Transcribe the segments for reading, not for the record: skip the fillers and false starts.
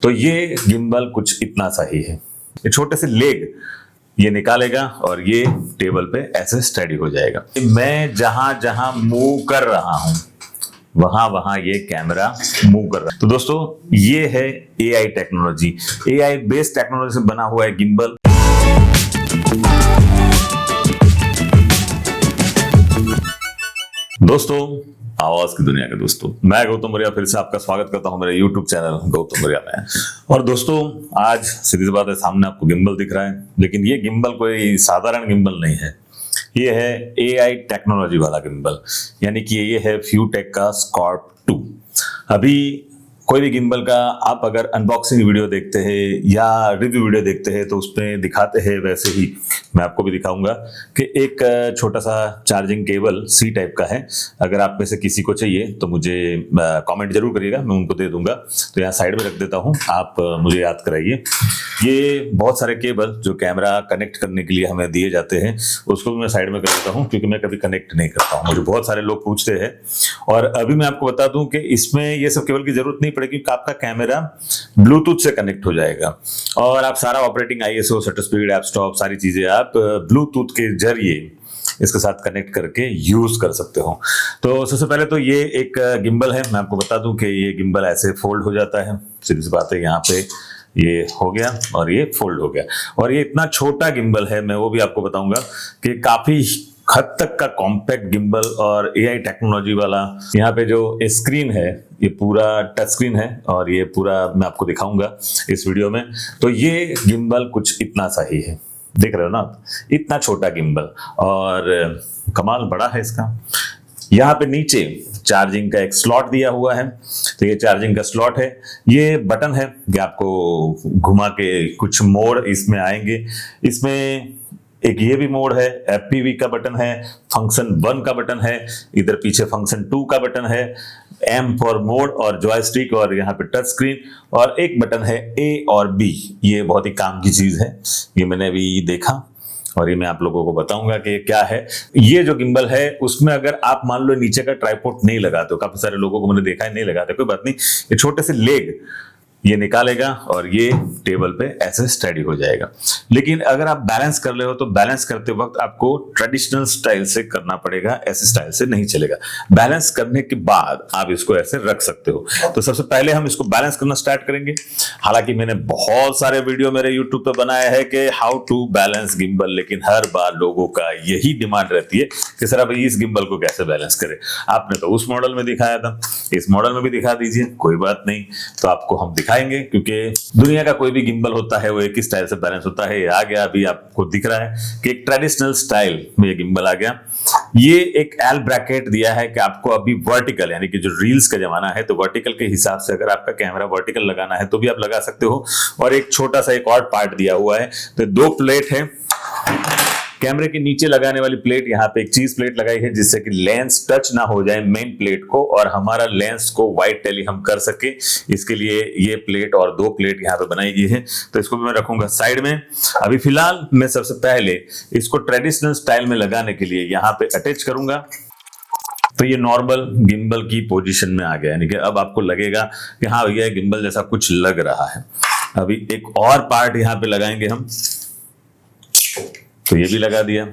तो ये गिम्बल कुछ इतना सा ही है। ये छोटे से लेग ये निकालेगा और ये टेबल पे ऐसे स्टडी हो जाएगा। मैं जहां जहां मूव कर रहा हूं वहां वहां ये कैमरा मूव कर रहा है। तो दोस्तों ये है AI technology, AI based technology से बना हुआ है गिम्बल। दोस्तों आवाज की दुनिया के दोस्तों, मैं गौतम मौर्य फिर से आपका स्वागत करता हूं मेरे YouTube चैनल गौतम मौर्य में। और दोस्तों आज सीधी सी बात है, सामने आपको गिम्बल दिख रहा है, लेकिन ये गिम्बल कोई साधारण गिम्बल नहीं है। ये है एआई टेक्नोलॉजी वाला गिम्बल, यानी कि ये है फ्यूटेक का स्कॉर्प 2। अभी कोई भी गिम्बल का आप अगर अनबॉक्सिंग वीडियो देखते हैं या रिव्यू वीडियो देखते हैं तो उसमें दिखाते हैं, वैसे ही मैं आपको भी दिखाऊंगा कि एक छोटा सा चार्जिंग केबल सी टाइप का है। अगर आप में से किसी को चाहिए तो मुझे कमेंट जरूर करिएगा, मैं उनको दे दूंगा। तो यहाँ साइड में रख देता हूँ, आप मुझे याद कराइए। ये बहुत सारे केबल जो कैमरा कनेक्ट करने के लिए हमें दिए जाते हैं उसको भी मैं साइड में कर देता हूँ, क्योंकि मैं कभी कनेक्ट नहीं करता हूँ। मुझे बहुत सारे लोग पूछते हैं। और अभी मैं आपको बता दूं कि इसमें ये सब केबल की जरूरत नहीं पड़ेगी, क्योंकि आपका कैमरा ब्लूटूथ से कनेक्ट हो जाएगा और आप सारा operating ISO, shutter speed, app stop, सारी चीजें आप ब्लूटूथ के जरिए इसके साथ कनेक्ट करके यूज कर सकते हो। तो सबसे पहले तो ये एक गिम्बल है। मैं आपको बता दूं कि ये गिम्बल ऐसे फोल्ड हो जाता है। सीधी सी बात है, यहाँ पे ये हो गया और ये फोल्ड हो गया। और ये इतना छोटा गिम्बल है, मैं वो भी आपको बताऊंगा कि काफी हद तक का कॉम्पैक्ट गिम्बल और एआई टेक्नोलॉजी वाला। यहाँ पे जो स्क्रीन है ये पूरा टच स्क्रीन है और ये पूरा मैं आपको दिखाऊंगा इस वीडियो में। तो ये गिम्बल कुछ इतना सा ही है, देख रहे हो ना, इतना छोटा गिम्बल और कमाल बड़ा है इसका। यहाँ पे नीचे चार्जिंग का एक स्लॉट दिया हुआ है, तो ये चार्जिंग का स्लॉट है। ये बटन है कि आपको घुमा के कुछ मोड इसमें आएंगे। इसमें एक ये भी मोड है, एफपीवी का बटन है, फंक्शन 1 का बटन है, इधर पीछे फंक्शन 2 का बटन है, एम फॉर मोड और जॉयस्टिक, और यहाँ पे टच स्क्रीन, और एक बटन है ए और बी। ये बहुत ही काम की चीज है, ये मैंने अभी देखा और ये मैं आप लोगों को बताऊंगा कि क्या है। ये जो गिम्बल है उसमें अगर आप मान लो नीचे का ट्राइपॉड नहीं लगाते हो, काफी सारे लोगों को मैंने देखा है नहीं लगाते, कोई बात नहीं, ये छोटे से लेग ये निकालेगा और ये टेबल पे ऐसे स्टडी हो जाएगा। लेकिन अगर आप बैलेंस कर रहे हो तो बैलेंस करते वक्त आपको ट्रेडिशनल स्टाइल से करना पड़ेगा, ऐसे स्टाइल से नहीं चलेगा। बैलेंस करने के बाद आप इसको ऐसे रख सकते हो। तो सबसे पहले हम इसको बैलेंस करना स्टार्ट करेंगे। हालांकि मैंने बहुत सारे वीडियो मेरे यूट्यूब पे बनाया है कि हाउ टू बैलेंस गिम्बल, लेकिन हर बार लोगों का यही डिमांड रहती है कि सर अब इस गिम्बल को कैसे बैलेंस करें। आपने तो उस मॉडल में दिखाया था, इस मॉडल में भी दिखा दीजिए, कोई बात नहीं। तो आपको हम दिखाएंगे, क्योंकि दुनिया का कोई भी गिम्बल होता है वो एक ही स्टाइल से बैलेंस होता है। ये आ गया, अभी आपको दिख रहा है कि एक ट्रेडिशनल स्टाइल में ये गिम्बल आ गया। ये एक एल ब्रैकेट दिया है कि आपको अभी वर्टिकल, यानी कि जो रील्स का जमाना है, तो वर्टिकल के हिसाब से अगर आपका कैमरा वर्टिकल लगाना है तो भी आप लगा सकते हो। और एक छोटा सा एक और पार्ट दिया हुआ है, तो 2 प्लेट है। कैमरे के नीचे लगाने वाली प्लेट, यहाँ पे एक चीज प्लेट लगाई है जिससे कि लेंस टच ना हो जाए मेन प्लेट को और हमारा लेंस को वाइड टेली हम कर सके। इसके लिए ये प्लेट और 2 प्लेट यहाँ पे बनाई गई है, तो इसको भी मैं रखूंगा साइड में। अभी फिलहाल मैं सबसे पहले इसको ट्रेडिशनल स्टाइल में लगाने के लिए यहाँ पे अटैच करूंगा। तो ये नॉर्मल गिम्बल की पोजीशन में आ गया, यानी कि अब आपको लगेगा कि हाँ भैया गिम्बल जैसा कुछ लग रहा है। अभी एक और पार्ट यहाँ पे लगाएंगे हम, तो ये भी लगा दिया।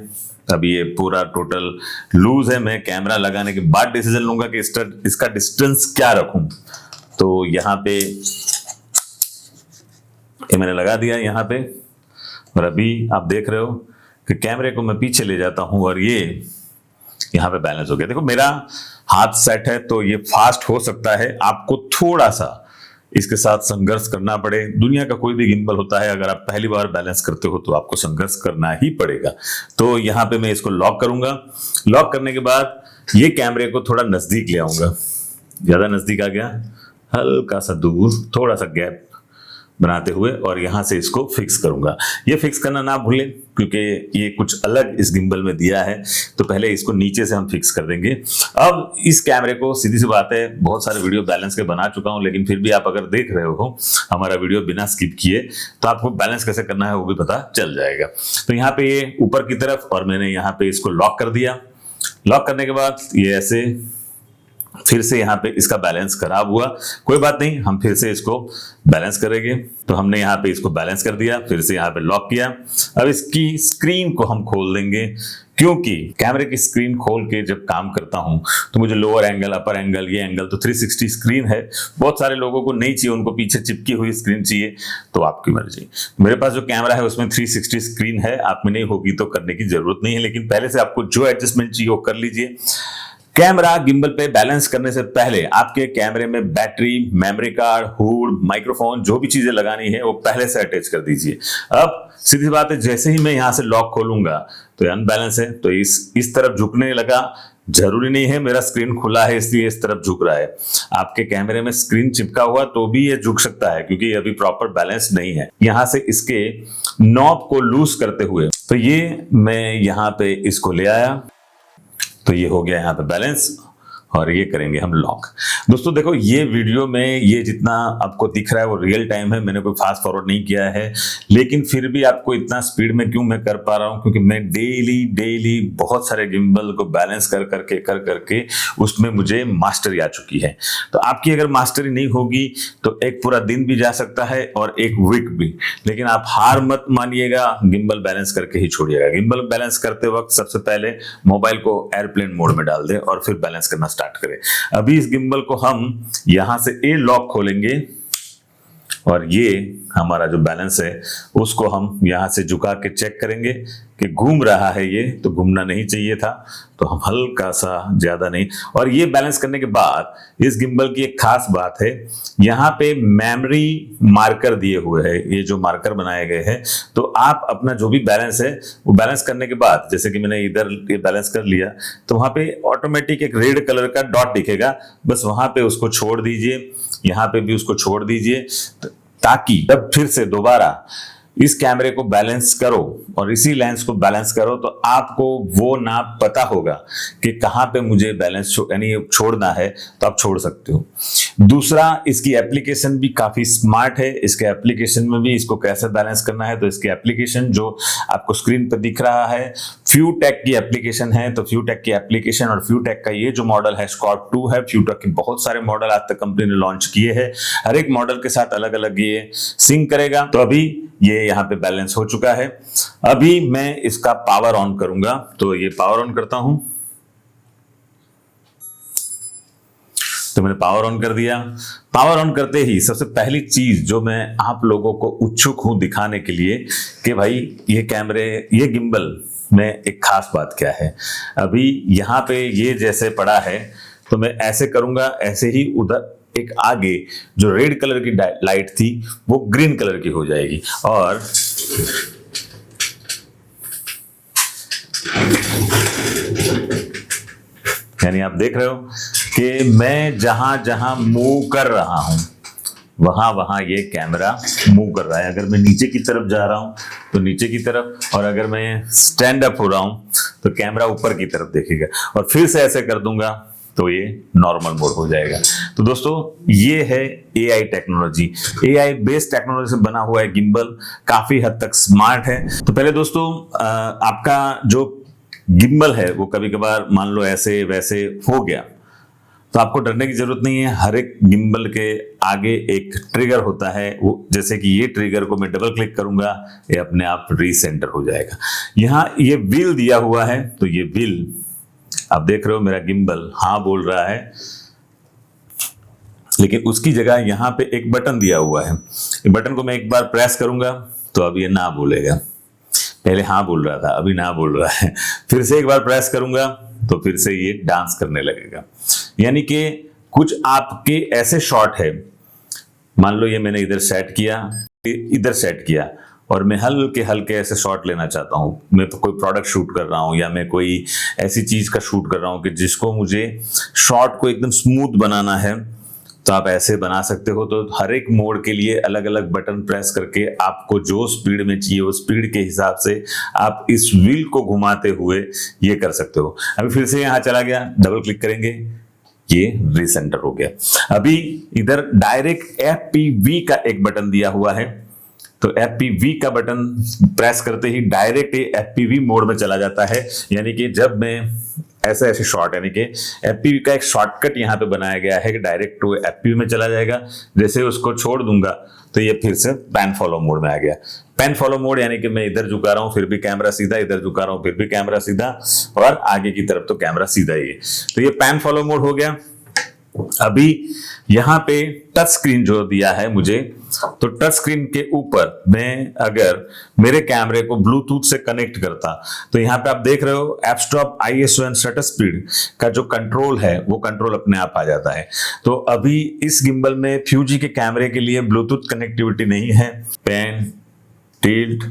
अभी ये पूरा टोटल लूज है। मैं कैमरा लगाने के बाद डिसीजन लूंगा कि इसका डिस्टेंस क्या रखूं। तो यहाँ पे ये मैंने लगा दिया यहाँ पे, और अभी आप देख रहे हो कि कैमरे को मैं पीछे ले जाता हूं और ये यहाँ पे बैलेंस हो गया। देखो मेरा हाथ सेट है तो ये फास्ट हो सकता है, आपको थोड़ा सा इसके साथ संघर्ष करना पड़े। दुनिया का कोई भी गिम्बल होता है, अगर आप पहली बार बैलेंस करते हो तो आपको संघर्ष करना ही पड़ेगा। तो यहाँ पे मैं इसको लॉक करूंगा। लॉक करने के बाद ये कैमरे को थोड़ा नजदीक ले आऊंगा, ज्यादा नजदीक आ गया, हल्का सा दूर, थोड़ा सा गैप बनाते हुए, और यहां से इसको फिक्स करूंगा। ये फिक्स करना ना भूलें, क्योंकि ये कुछ अलग इस गिम्बल में दिया है। तो पहले इसको नीचे से हम फिक्स कर देंगे। अब इस कैमरे को, सीधी सी बात है, बहुत सारे वीडियो बैलेंस के बना चुका हूं, लेकिन फिर भी आप अगर देख रहे हो हमारा वीडियो बिना स्किप किए, तो आपको बैलेंस कैसे करना है वो भी पता चल जाएगा। तो यहाँ पे ये ऊपर की तरफ, और मैंने यहाँ पे इसको लॉक कर दिया। लॉक करने के बाद ये ऐसे फिर से यहाँ पे इसका बैलेंस खराब हुआ, कोई बात नहीं, हम फिर से इसको बैलेंस करेंगे। तो हमने यहाँ पे इसको बैलेंस कर दिया, फिर से यहाँ पे लॉक किया। अब इसकी स्क्रीन को हम खोल देंगे, क्योंकि कैमरे की स्क्रीन खोल के जब काम करता हूं तो मुझे लोअर एंगल, अपर एंगल, ये एंगल, तो 360 स्क्रीन है। बहुत सारे लोगों को नहीं चाहिए, उनको पीछे चिपकी हुई स्क्रीन चाहिए, तो आपकी मर्जी। मेरे पास जो कैमरा है उसमें 360 स्क्रीन है, आप में नहीं होगी तो करने की जरूरत नहीं है, लेकिन पहले से आपको जो एडजस्टमेंट चाहिए वो कर लीजिए। कैमरा गिम्बल पे बैलेंस करने से पहले आपके कैमरे में battery, memory card, hood, microphone, जो भी चीजें लगानी है वो पहले से अटैच कर दीजिए। अब सीधी बात है, जैसे ही मैं यहां से लॉक खोलूंगा तो ये अनबैलेंस है, तो इस तरफ झुकने लगा। जरूरी नहीं है, मेरा स्क्रीन खुला है इसलिए इस तरफ झुक रहा है। आपके कैमरे में स्क्रीन चिपका हुआ तो भी ये झुक सकता है, क्योंकि अभी प्रॉपर बैलेंस नहीं है। यहां से इसके नॉब को लूज करते हुए, तो ये मैं यहां पे इसको ले आया, तो ये हो गया यहाँ पे बैलेंस, और ये करेंगे हम लॉक। दोस्तों देखो, ये वीडियो में ये जितना आपको दिख रहा है वो रियल टाइम है, मैंने कोई फास्ट फॉरवर्ड नहीं किया है, लेकिन फिर भी आपको इतना स्पीड में क्यों मैं कर पा रहा हूँ, क्योंकि मैं डेली बहुत सारे गिम्बल को बैलेंस कर करके उसमें मुझे मास्टरी आ चुकी है। तो आपकी अगर मास्टरी नहीं होगी तो एक पूरा दिन भी जा सकता है और एक वीक भी, लेकिन आप हार मत मानिएगा, गिम्बल बैलेंस करके ही छोड़िएगा। गिम्बल बैलेंस करते वक्त सबसे पहले मोबाइल को एयरप्लेन मोड में डाल दें और फिर बैलेंस करना स्टार्ट करें। अभी इस गिम्बल को हम यहां से ए लॉक खोलेंगे, और ये हमारा जो बैलेंस है उसको हम यहां से झुका के चेक करेंगे कि घूम रहा है। ये तो घूमना नहीं चाहिए था, तो हम हल्का सा, ज्यादा नहीं। और ये बैलेंस करने के बाद इस गिम्बल की एक खास बात है, यहाँ पे मेमोरी मार्कर दिए हुए हैं, ये जो मार्कर बनाए गए हैं, तो आप अपना जो भी बैलेंस है वो बैलेंस करने के बाद, जैसे कि मैंने इधर ये बैलेंस कर लिया, तो वहां पे ऑटोमेटिक एक रेड कलर का डॉट दिखेगा, बस वहां पे उसको छोड़ दीजिए, यहाँ पे भी उसको छोड़ दीजिए, ताकि जब फिर से दोबारा इस कैमरे को बैलेंस करो और इसी लेंस को बैलेंस करो तो आपको वो नाप पता होगा कि कहां पे मुझे बैलेंस यानी छोड़ना है, तो आप छोड़ सकते हो। दूसरा, इसकी एप्लीकेशन भी काफी स्मार्ट है। इसके एप्लीकेशन में भी इसको कैसे बैलेंस करना है, तो इसकी एप्लीकेशन जो आपको स्क्रीन पर दिख रहा है, फ्यूटेक की एप्लीकेशन है। तो फ्यूटेक की एप्लीकेशन और फ्यूटेक का ये जो मॉडल है स्कॉट 2 है। फ्यूटेक के बहुत सारे मॉडल आज तक कंपनी ने लॉन्च किए हैं, हर एक मॉडल के साथ अलग अलग ये सिंक करेगा। तो अभी ये यहाँ पे बैलेंस हो चुका है। अभी मैं इसका पावर ऑन करूंगा, तो ये पावर ऑन करता हूं, तो मैंने पावर ऑन कर दिया। पावर ऑन करते ही सबसे पहली चीज जो मैं आप लोगों को उत्सुक हूं दिखाने के लिए कि भाई ये कैमरे, ये गिम्बल में एक खास बात क्या है। अभी यहाँ पे ये जैसे पड़ा है, तो मैं ऐसे करूंगा, ऐसे ही उधर एक आगे जो रेड कलर की लाइट थी वो ग्रीन कलर की हो जाएगी। और यानी आप देख रहे हो कि मैं जहां जहां मूव कर रहा हूं वहां वहां ये कैमरा मूव कर रहा है। अगर मैं नीचे की तरफ जा रहा हूं तो नीचे की तरफ, और अगर मैं स्टैंड अप हो रहा हूं तो कैमरा ऊपर की तरफ देखेगा। और फिर से ऐसे कर दूंगा तो ये नॉर्मल मोड हो जाएगा। तो दोस्तों ये है AI technology, AI based technology से बना हुआ है गिम्बल, काफी हद तक स्मार्ट है। तो पहले दोस्तों आपका जो गिम्बल है वो कभी कभार मान लो ऐसे वैसे हो गया, तो आपको डरने की जरूरत नहीं है। हर एक गिम्बल के आगे एक ट्रिगर होता है, वो जैसे कि ये ट्रिगर को मैं डबल क्लिक करूंगा, ये अपने आप रीसेंटर हो जाएगा। यहाँ ये व्हील दिया हुआ है, तो ये व्हील आप देख रहे हो मेरा गिम्बल हाँ बोल रहा है, लेकिन उसकी जगह यहाँ पे एक बटन दिया हुआ है। इस बटन को मैं एक बार प्रेस करूंगा तो अब ये ना बोलेगा, पहले हाँ बोल रहा था अभी ना बोल रहा है। फिर से एक बार प्रेस करूंगा तो फिर से ये डांस करने लगेगा। यानी कि कुछ आपके ऐसे शॉट है, मान लो ये मैंने इधर सेट किया, इधर सेट किया, और मैं हल्के हल्के ऐसे शॉट लेना चाहता हूँ, मैं तो कोई प्रोडक्ट शूट कर रहा हूँ या मैं कोई ऐसी चीज का शूट कर रहा हूँ कि जिसको मुझे शॉट को एकदम स्मूथ बनाना है, तो आप ऐसे बना सकते हो। तो हर एक मोड के लिए अलग अलग बटन प्रेस करके आपको जो स्पीड में चाहिए वो स्पीड के हिसाब से आप इस व्हील को घुमाते हुए ये कर सकते हो। अभी फिर से यहाँ चला गया, डबल क्लिक करेंगे, ये रीसेंटर हो गया। अभी इधर डायरेक्ट FPV का एक बटन दिया हुआ है, तो FPV का बटन प्रेस करते ही डायरेक्ट FPV मोड में चला जाता है। यानी कि जब मैं ऐसे ऐसे शॉट, यानी कि एफपीवी का एक शॉर्टकट यहाँ पे बनाया गया है कि डायरेक्ट टू एफपीवी में चला जाएगा। जैसे उसको छोड़ दूंगा तो ये फिर से पैन फॉलो मोड में आ गया। पैन फॉलो मोड यानी कि मैं इधर झुका रहा हूं फिर भी कैमरा सीधा, इधर झुका रहा हूं फिर भी कैमरा सीधा, और आगे की तरफ तो कैमरा सीधा ही है। तो ये पैन फॉलो मोड हो गया। अभी यहाँ पे टच स्क्रीन जो दिया है मुझे, तो टच स्क्रीन के ऊपर मैं अगर मेरे कैमरे को ब्लूटूथ से कनेक्ट करता तो यहाँ पे आप देख रहे हो F stop, ISO and shutter speed का जो कंट्रोल है वो कंट्रोल अपने आप आ जाता है। तो अभी इस गिम्बल में फ्यूजी के कैमरे के लिए ब्लूटूथ कनेक्टिविटी नहीं है। पैन, टिल्ट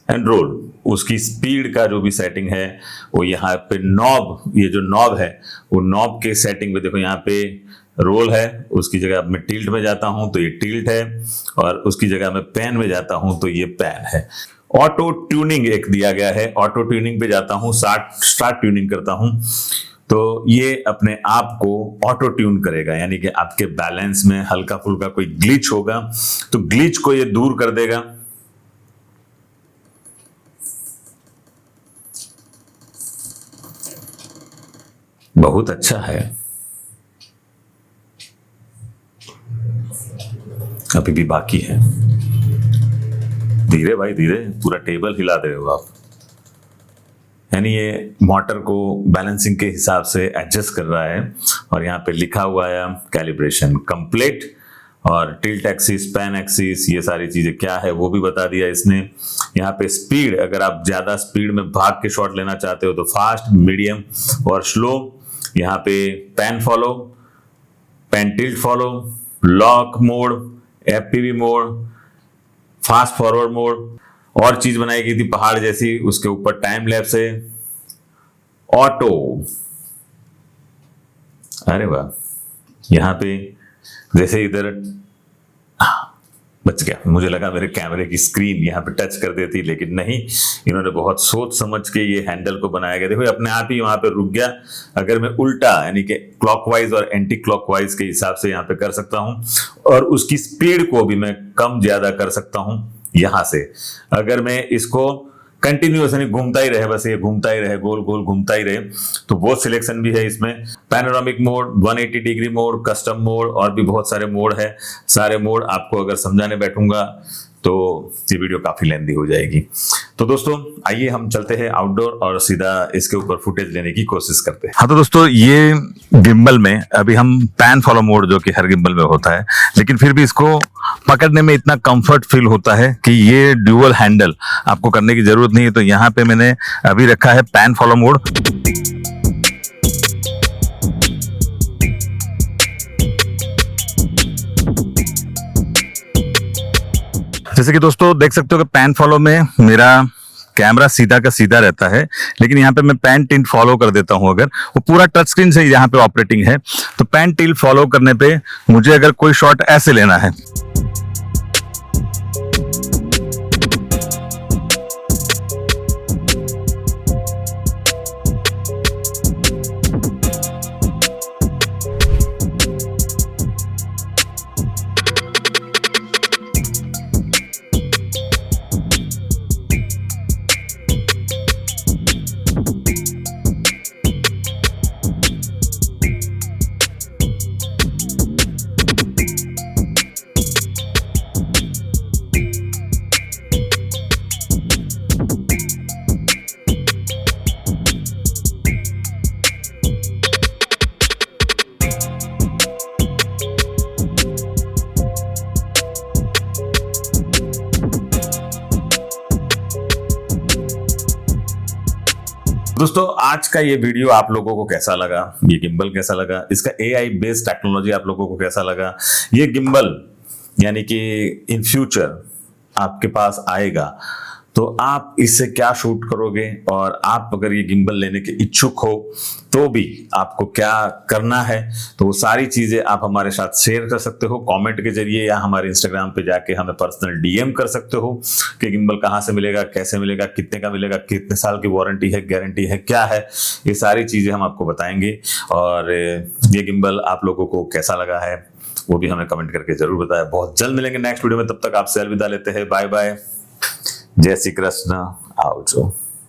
एंड रोल, उसकी स्पीड का जो भी सेटिंग है वो यहाँ पे नॉब, ये जो नॉब है वो नॉब के सेटिंग में देखो, यहाँ पे रोल है, उसकी जगह मैं टिल्ट में जाता हूं तो ये टिल्ट है, और उसकी जगह मैं पैन में जाता हूं तो ये पैन है। ऑटो ट्यूनिंग एक दिया गया है, ऑटो ट्यूनिंग पे जाता हूं, स्टार्ट ट्यूनिंग करता हूं तो ये अपने आप को ऑटो ट्यून करेगा, यानी कि आपके बैलेंस में हल्का फुल्का कोई ग्लिच होगा तो ग्लिच को ये दूर कर देगा। बहुत अच्छा है। अभी भी बाकी है, धीरे भाई धीरे, पूरा टेबल हिला दे रहे हो आप। यानी ये मोटर को बैलेंसिंग के हिसाब से एडजस्ट कर रहा है। और यहाँ पे लिखा हुआ है कैलिब्रेशन कंप्लीट, और टिल्ट एक्सिस, पैन एक्सिस, ये सारी चीजें क्या है वो भी बता दिया इसने। यहाँ पे स्पीड, अगर आप ज्यादा स्पीड में भाग के शॉट लेना चाहते हो तो फास्ट, मीडियम और स्लो। यहाँ पे pan follow, pan tilt follow, lock mode, FPV mode, fast forward mode, और चीज बनाई गई थी पहाड़ जैसी, उसके ऊपर टाइम लैप्स है, ऑटो। अरे वाह, यहाँ पे जैसे इधर बच गया, मुझे लगा मेरे कैमरे की स्क्रीन यहाँ पे टच कर देती, लेकिन नहीं, इन्होंने बहुत सोच समझ के ये हैंडल को बनाया गया। देखो अपने आप ही वहां पे रुक गया। अगर मैं उल्टा यानी कि क्लॉकवाइज और एंटी क्लॉकवाइज के हिसाब से यहाँ पे कर सकता हूँ, और उसकी स्पीड को भी मैं कम ज्यादा कर सकता हूँ यहां से। अगर मैं इसको कंटिन्यूअस यानी घूमता ही रहे, बस ये घूमता ही रहे, गोल गोल घूमता ही रहे, तो वो सिलेक्शन भी है इसमें। Panoramic mode, 180 degree mode, custom mode, और भी बहुत सारे मोड है। सारे मोड आपको अगर समझाने बैठूंगा तो ये वीडियो काफी लेंदी हो जाएगी। तो दोस्तों आइए हम चलते हैं आउटडोर और सीधा इसके ऊपर फुटेज लेने की कोशिश करते हैं। हाँ तो दोस्तों, ये गिम्बल में अभी हम पैन फॉलो मोड, जो कि हर गिम्बल में होता है, लेकिन फिर भी इसको पकड़ने में इतना कंफर्ट फील होता है कि ये ड्यूअल हैंडल आपको करने की जरूरत नहीं है। तो यहाँ पे मैंने अभी रखा है पैन फॉलो मोड। जैसे कि दोस्तों देख सकते हो कि पैन फॉलो में मेरा कैमरा सीधा का सीधा रहता है, लेकिन यहाँ पे मैं पैन टिल्ट फॉलो कर देता हूँ। अगर वो पूरा टच स्क्रीन से यहाँ पे ऑपरेटिंग है, तो पैन टिल्ट फॉलो करने पे मुझे अगर कोई शॉट ऐसे लेना है, दोस्तों आज का ये वीडियो आप लोगों को कैसा लगा, ये गिम्बल कैसा लगा, इसका एआई बेस्ड टेक्नोलॉजी आप लोगों को कैसा लगा, ये गिम्बल यानी कि इन फ्यूचर आपके पास आएगा तो आप इससे क्या शूट करोगे, और आप अगर ये गिम्बल लेने के इच्छुक हो तो भी आपको क्या करना है, तो वो सारी चीजें आप हमारे साथ शेयर कर सकते हो कमेंट के जरिए, या हमारे इंस्टाग्राम पे जाके हमें पर्सनल डीएम कर सकते हो कि गिम्बल कहाँ से मिलेगा, कैसे मिलेगा, कितने का मिलेगा, कितने साल की वारंटी है, गारंटी है, क्या है, ये सारी चीजें हम आपको बताएंगे। और ये गिम्बल आप लोगों को कैसा लगा है वो भी हमें कमेंट करके जरूर बताएं। बहुत जल्द मिलेंगे नेक्स्ट वीडियो में, तब तक आपसे अलविदा लेते हैं, बाय बाय, जय श्री कृष्ण, आओ।